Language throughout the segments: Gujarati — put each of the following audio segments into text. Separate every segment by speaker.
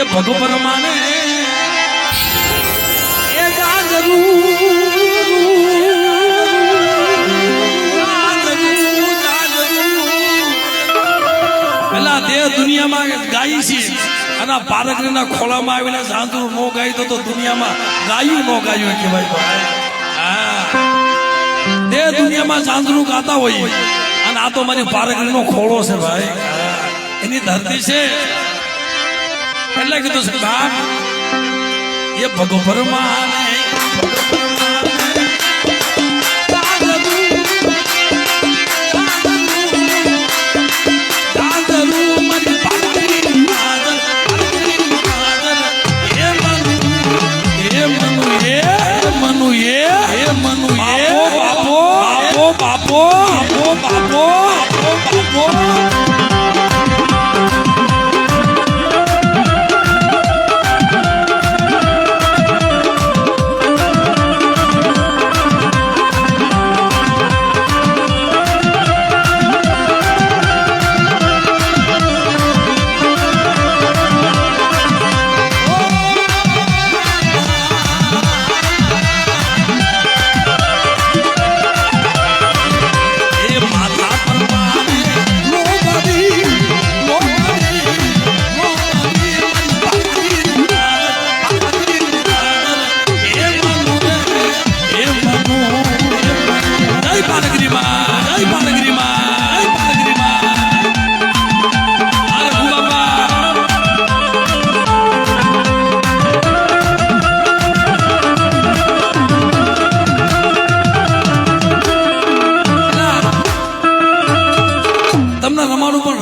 Speaker 1: એ ભગવાન માને એ ગાજરું પેલા દેહ દુનિયામાં ગાઈ છે અને પારકરીના ખોળામાં આવીને સાંજરું નો ગાય તો દુનિયામાં ગાયું નો ગાયું કહેવાય. હા દેહ દુનિયામાં સાંજરું ગાતા હોય અને આ તો મારી પારકરીનો ખોળો છે ભાઈ, એની ધરતી છે એટલે કીધું છે બાપ એ ભગવાન માને બાપો બાપો બાપો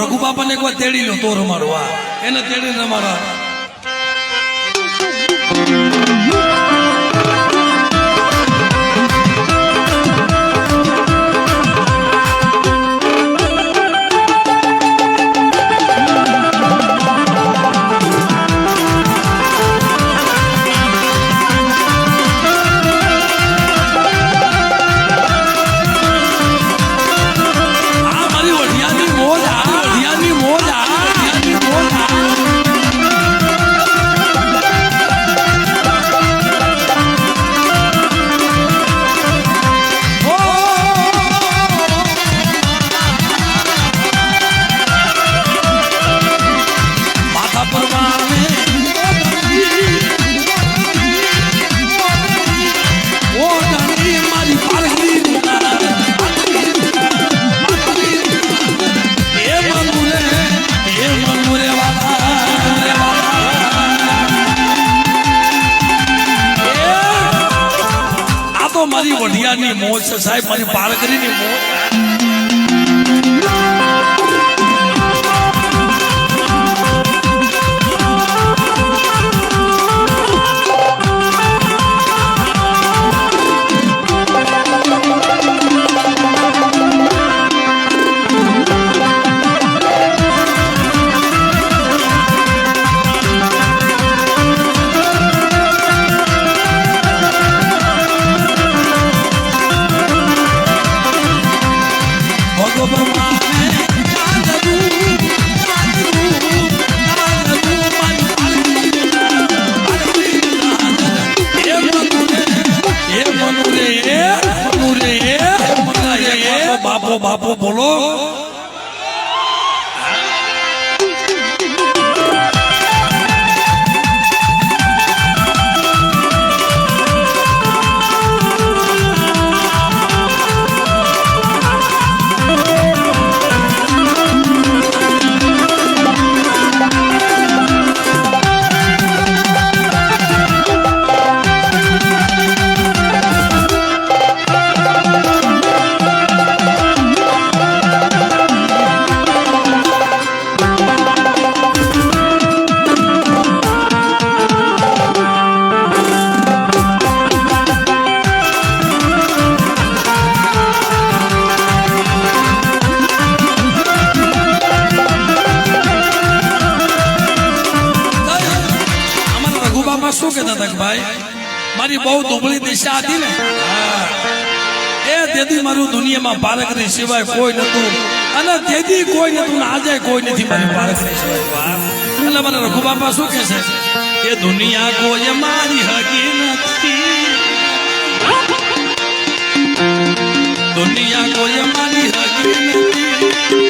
Speaker 1: રઘુબાપાને એકવાર તેડી લો તો રમાડવા, એને તેડીને રમાડવા. મારી વઢિયાની મોજ છે સાહેબ, મારી પારકરીની મોજ. બાપો બાપો બોલો. શું કહેતા હતા કે ભાઈ મારી બહુ દુબળી દિશા હતી ને, એ તેથી મારું દુનિયામાં પારકરી સિવાય કોઈ નતું, અને તેથી કોઈ નતું ને આજે કોઈ નથી મારી પારકરી સિવાય. એટલે બોલે બોલે રઘુ બાપા શું કહે છે કે દુનિયા કોઈ મારી હકી નથી, દુનિયા કોઈ મારી હકી નથી,